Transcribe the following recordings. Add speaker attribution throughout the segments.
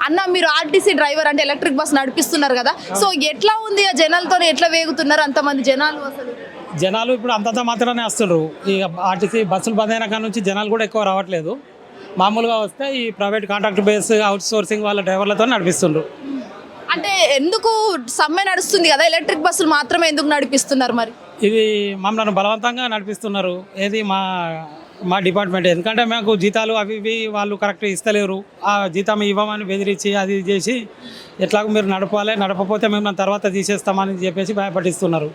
Speaker 1: అన్న మీరు RTC driver అంటే ఎలక్ట్రిక్ బస్ నడిపిస్తున్నారు కదా, సో ఎట్లా ఉంది ఆ జనాలతో ఎట్లా వేగుతున్నారు అంతమంది జనాలు అసలు?
Speaker 2: జనాలు ఇప్పుడు అంతంత మాత్రమే వస్తున్నారు. ఈ ఆర్టీసీ బస్సులు బంద్ అయిన కాడ నుంచి జనాలు కూడా ఎక్కువ రావట్లేదు. మామూలుగా వస్తే ఈ private contract base out sourcing వాళ్ళ డ్రైవర్లతో నడిపిస్తుండ్రు.
Speaker 1: అంటే ఎందుకు సమ్మె నడుస్తుంది కదా, ఎలక్ట్రిక్ బస్సులు మాత్రమే ఎందుకు నడిపిస్తున్నారు మరి?
Speaker 2: ఇది మమ్మల్ని బలవంతంగా నడిపిస్తున్నారు. ఏది మా డిపార్ట్మెంట్, ఎందుకంటే మాకు జీతాలు అవి ఇవి వాళ్ళు కరెక్ట్ ఇస్తలేరు. ఆ జీతం ఇవ్వమని బెదిరించి అది చేసి ఎట్లాగో మీరు నడపాలి, నడపకపోతే మేము తర్వాత తీసేస్తామని చెప్పేసి భయపట్టిస్తున్నారు.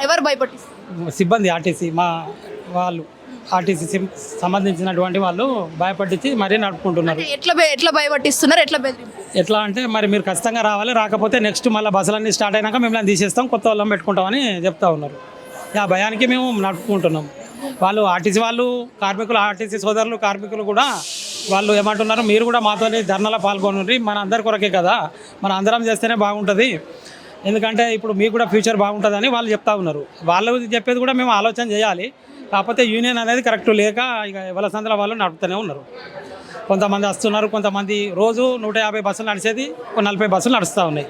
Speaker 1: ఎవరు భయపట్టిస్తారు?
Speaker 2: సిబ్బంది ఆర్టీసీ వాళ్ళు ఆర్టీసీ సంబంధించినటువంటి వాళ్ళు భయపట్టించి మరీ నడుపుకుంటున్నారు.
Speaker 1: ఎట్లా భయపట్టిస్తున్నారు,
Speaker 2: ఎట్లా అంటే మరి మీరు ఖచ్చితంగా రావాలి, రాకపోతే నెక్స్ట్ మళ్ళీ బస్సులన్నీ స్టార్ట్ అయినాక మిమ్మల్ని తీసేస్తాం, కొత్త వాళ్ళని పెట్టుకుంటామని చెప్తా ఉన్నారు. ఆ భయానికి మేము నడుపుకుంటున్నాం. వాళ్ళు ఆర్టీసీ వాళ్ళు కార్మికులు, ఆర్టీసీ సోదరులు కార్మికులు కూడా వాళ్ళు ఏమంటున్నారు, మీరు కూడా మాతో ధర్నాలో పాల్గొనండి, మన అందరి కొరకే కదా, మన అందరం చేస్తేనే బాగుంటుంది, ఎందుకంటే ఇప్పుడు మీకు కూడా ఫ్యూచర్ బాగుంటుందని వాళ్ళు చెప్తా ఉన్నారు. వాళ్ళు చెప్పేది కూడా మేము ఆలోచన చేయాలి, కాకపోతే యూనియన్ అనేది కరెక్ట్ లేక ఇక ఎవరి సందులో వాళ్ళు నడుపుతూనే ఉన్నారు. కొంతమంది వస్తున్నారు, కొంతమంది రోజు 150 బస్సులు నడిచేది 40 బస్సులు నడుస్తూ ఉన్నాయి.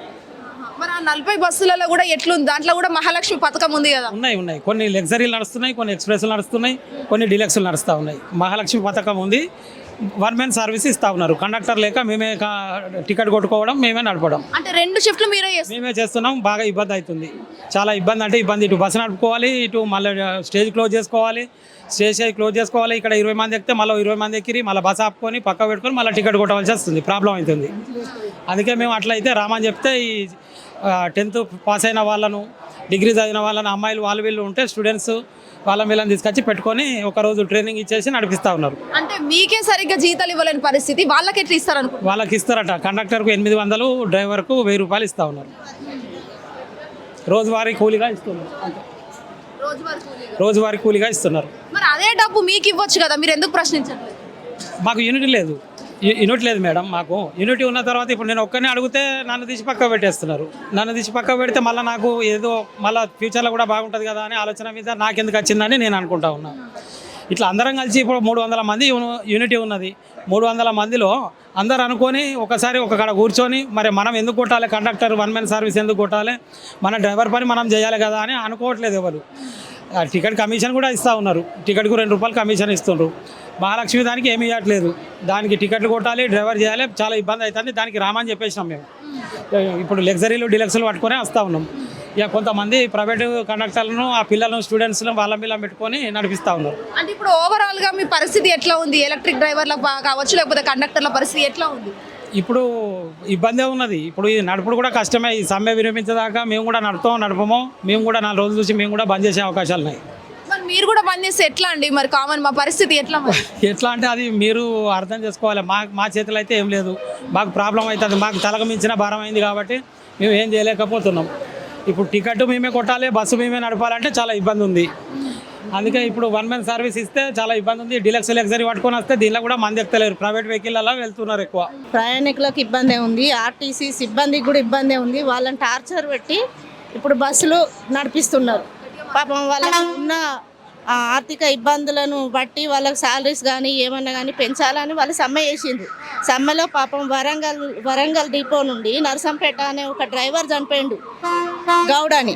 Speaker 1: మరి ఆ 40 బస్సులలో కూడా ఎట్లుంది? దాంట్లో కూడా మహాలక్ష్మి పథకం ఉంది కదా?
Speaker 2: ఉన్నాయి. కొన్ని లగ్జరీలు నడుస్తున్నాయి, కొన్ని ఎక్స్ప్రెస్లు నడుస్తున్నాయి, కొన్ని డిలక్స్లు నడుస్తూ ఉన్నాయి. మహాలక్ష్మి పథకం ఉంది, 1 man సర్వీస్ ఇస్తూ ఉన్నారు. కండక్టర్ లేక మేమే టికెట్ కొట్టుకోవడం, మేమే నడపడం.
Speaker 1: అంటే 2 షిఫ్ట్లు
Speaker 2: మేమే చేస్తున్నాం. బాగా ఇబ్బంది అవుతుంది, చాలా ఇబ్బంది. అంటే ఇబ్బంది, ఇటు బస్సు నడుపుకోవాలి, ఇటు మళ్ళీ స్టేజ్ క్లోజ్ చేసుకోవాలి, ఇక్కడ 20 మంది ఎక్కితే మళ్ళీ 20 మంది ఎక్కిరి, మళ్ళీ బస్సు ఆపుకొని పక్క పెట్టుకొని మళ్ళీ టికెట్ కొట్టవలసి వస్తుంది, ప్రాబ్లం అవుతుంది. అందుకే మేము అట్లయితే రామని చెప్తే ఈ 10th పాస్ అయిన వాళ్ళను, డిగ్రీ చదివిన వాళ్ళని, అమ్మాయిలు వాళ్ళు వీళ్ళు ఉంటే స్టూడెంట్స్ వాళ్ళ వీళ్ళని తీసుకొచ్చి పెట్టుకొని ఒకరోజు ట్రైనింగ్ ఇచ్చేసి నడిపిస్తూ ఉన్నారు.
Speaker 1: అంటే మీకే సరిగ్గా జీతాలు ఇవ్వలేని పరిస్థితి, వాళ్ళకి ఎట్లా ఇస్తారు?
Speaker 2: వాళ్ళకి ఇస్తారట. కండక్టర్కు 800, డ్రైవర్కు 1000 రూపాయలు ఇస్తూ ఉన్నారు. రోజువారీ కూలీగా ఇస్తున్నారు. రోజువారీ కూలీగా ఇస్తున్నారు.
Speaker 1: మరి అదే డబ్బు మీకు ఇవ్వచ్చు కదా, మీరు ఎందుకు ప్రశ్నించట్లేదు?
Speaker 2: మాకు యూనిట్ లేదు మేడం. మాకు యూనిటీ ఉన్న తర్వాత ఇప్పుడు నేను ఒక్కరిని అడిగితే నన్ను తీసి పక్క పెట్టేస్తున్నారు. నన్ను తీసి పక్క పెడితే మళ్ళీ నాకు ఏదో మళ్ళీ ఫ్యూచర్లో కూడా బాగుంటుంది కదా అనే ఆలోచన మీద నాకెందుకు వచ్చిందని నేను అనుకుంటా ఉన్నాను. ఇట్లా అందరం కలిసి ఇప్పుడు 300 మంది యూనిటీ ఉన్నది. 300 మందిలో అందరు అనుకొని ఒకసారి ఒక కాడ కూర్చొని మరి మనం ఎందుకు కొట్టాలి, కండక్టర్ 1 man సర్వీస్ ఎందుకు కొట్టాలి, మన డ్రైవర్ పని మనం చేయాలి కదా అని అనుకోవట్లేదు ఎవరు. టికెట్ కమిషన్ కూడా ఇస్తూ ఉన్నారు, టికెట్కు 2 రూపాయలు కమిషన్ ఇస్తుండ్రు. మహాలక్ష్మి దానికి ఏమి ఇవ్వట్లేదు, దానికి టికెట్లు కొట్టాలి, డ్రైవర్ చేయాలి, చాలా ఇబ్బంది అవుతుంది. దానికి రామని చెప్పేసినాం మేము. ఇప్పుడు లగ్జరీలు డిలక్స్లు పట్టుకొని వస్తూ ఉన్నాం. ఇక కొంతమంది ప్రైవేటు కండక్టర్లను, ఆ పిల్లలను, స్టూడెంట్స్ను వాళ్ళ మీద పెట్టుకొని నడిపిస్తూ ఉన్నారు.
Speaker 1: అంటే ఇప్పుడు ఓవరాల్గా మీ పరిస్థితి ఎట్లా ఉంది? ఎలక్ట్రిక్ డ్రైవర్లకు కావచ్చు, లేకపోతే కండక్టర్ల పరిస్థితి ఎట్లా ఉంది?
Speaker 2: ఇప్పుడు ఇబ్బందే ఉన్నది. ఇప్పుడు ఈ నడుపుడు కూడా కష్టమే. ఈ సమ్మె విరమించేదాకా మేము కూడా నడపమో, మేము కూడా 4 రోజులు చూసి మేము కూడా బంద్ చేసే అవకాశాలు ఉన్నాయి.
Speaker 1: మరి మీరు కూడా బంద్ చేస్తే ఎట్లా అండి? మరి కామన్ మా పరిస్థితి ఎట్లా?
Speaker 2: ఎట్లా అంటే అది మీరు అర్థం చేసుకోవాలి. మా చేతిలో అయితే ఏం లేదు, మాకు ప్రాబ్లం అవుతుంది. మాకు తలకు మించిన భారం అయింది కాబట్టి మేము ఏం చేయలేకపోతున్నాం. ఇప్పుడు టికెట్ మేమే కొట్టాలి, బస్సు మేమే నడపాలంటే చాలా ఇబ్బంది ఉంది. అందుకే ఇప్పుడు 1 man సర్వీస్ ఇస్తే చాలా ఇబ్బంది ఉంది. డిలక్స్ లగ్జరీ పట్టుకొని వస్తే దీనిలో కూడా మంది ఎక్కలేరు, ప్రైవేట్ వెహికల్లో వెళ్తున్నారు ఎక్కువ.
Speaker 3: ప్రయాణికులకు ఇబ్బందే ఉంది, ఆర్టీసీ సిబ్బందికి కూడా ఇబ్బందే ఉంది. వాళ్ళని టార్చర్ పెట్టి ఇప్పుడు బస్సులు నడిపిస్తున్నారు. పాపం వాళ్ళకు ఉన్న ఆర్థిక ఇబ్బందులను బట్టి వాళ్ళకి శాలరీస్ కానీ ఏమన్నా కానీ పెంచాలని వాళ్ళు సమ్మె చేసిండ్రు. సమ్మెలో పాపం వరంగల్ డిపో నుండి నరసంపేట అనే ఒక డ్రైవర్ చనిపోయిండు, గౌడ్ అని,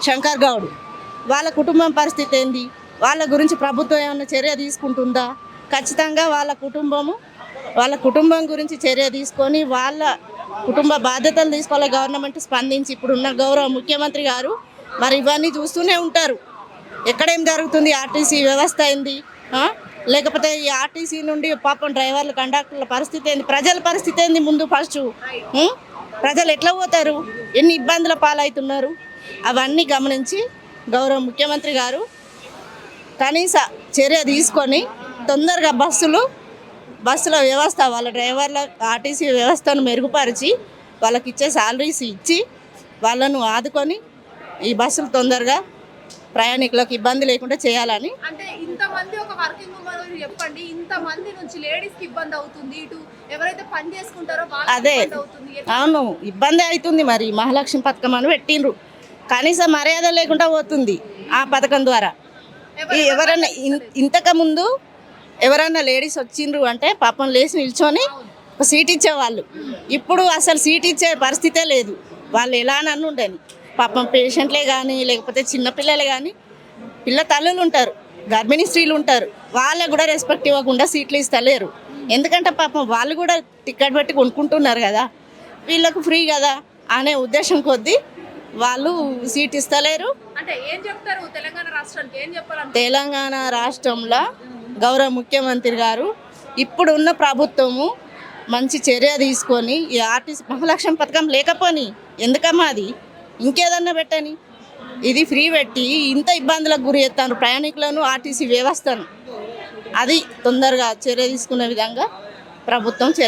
Speaker 3: శంకర్ గౌడ్. వాళ్ళ కుటుంబం పరిస్థితి ఏంది? వాళ్ళ గురించి ప్రభుత్వం ఏమైనా చర్య తీసుకుంటుందా? ఖచ్చితంగా వాళ్ళ కుటుంబం గురించి చర్య తీసుకొని వాళ్ళ కుటుంబ బాధ్యతలు తీసుకోవాలి గవర్నమెంట్ స్పందించి. ఇప్పుడున్న గౌరవ ముఖ్యమంత్రి గారు మరి ఇవన్నీ చూస్తూనే ఉంటారు. ఎక్కడేం జరుగుతుంది, ఆర్టీసీ వ్యవస్థ ఏంది, లేకపోతే ఈ ఆర్టీసీ నుండి పాపం డ్రైవర్లు, కండక్టర్ల పరిస్థితి ఏంది, ప్రజల పరిస్థితి ఏంది? ముందు ఫస్ట్ ప్రజలు ఎట్లా పోతారు, ఎన్ని ఇబ్బందుల పాలవుతున్నారు, అవన్నీ గమనించి గౌరవ ముఖ్యమంత్రి గారు కనీస చర్య తీసుకొని తొందరగా బస్సుల వ్యవస్థ, వాళ్ళ డ్రైవర్ల ఆర్టీసీ వ్యవస్థను మెరుగుపరిచి వాళ్ళకి ఇచ్చే శాలరీస్ ఇచ్చి వాళ్ళను ఆదుకొని ఈ బస్సులు తొందరగా ప్రయాణికులకు ఇబ్బంది లేకుండా చేయాలని.
Speaker 1: అంటే ఇంతమంది ఒక వర్కింగ్ ఉమెన్ చెప్పండి, ఇంతమంది నుంచి లేడీస్కి ఇబ్బంది అవుతుంది, ఇటు ఎవరైతే పని చేసుకుంటారో
Speaker 3: అదే అవును ఇబ్బంది అవుతుంది. మరి మహాలక్ష్మి పథకం అని పెట్టిండ్రు, కనీసం మర్యాద లేకుండా పోతుంది ఆ పథకం ద్వారా. ఎవరైనా ఇంతకుముందు ఎవరైనా లేడీస్ వచ్చిండ్రు అంటే పాపం లేచి నిల్చొని ఒక సీట్ ఇచ్చేవాళ్ళు. ఇప్పుడు అసలు సీట్ ఇచ్చే పరిస్థితే లేదు. వాళ్ళు ఎలా నన్ను ఉండని పాపం పేషెంట్లే కానీ లేకపోతే చిన్నపిల్లలే కానీ పిల్ల తల్లులు ఉంటారు, గర్భిణీ స్త్రీలు ఉంటారు, వాళ్ళకు కూడా రెస్పెక్ట్ ఇవ్వకుండా సీట్లు ఇస్తలేరు. ఎందుకంటే పాపం వాళ్ళు కూడా టికెట్ పెట్టి కొనుక్కుంటున్నారు కదా, వీళ్ళకు ఫ్రీ కదా అనే ఉద్దేశం కొద్దీ వాళ్ళు సీట్ ఇస్తలేరు.
Speaker 1: అంటే ఏం చెప్తారు తెలంగాణ రాష్ట్రానికి, ఏం చెప్పాలంటే
Speaker 3: తెలంగాణ రాష్ట్రంలో గౌరవ ముఖ్యమంత్రి గారు ఇప్పుడున్న ప్రభుత్వము మంచి చర్య తీసుకొని ఈ ఆర్టీసీ మహాలక్ష్యం పథకం లేకపోని ఎందుకమ్మా అది ఇంకేదన్నా పెట్టని, ఇది ఫ్రీ పెట్టి ఇంత ఇబ్బందులకు గురి చేస్తాను ప్రయాణికులను, ఆర్టీసీ వ్యవస్థను. అది తొందరగా చర్య తీసుకునే విధంగా ప్రభుత్వం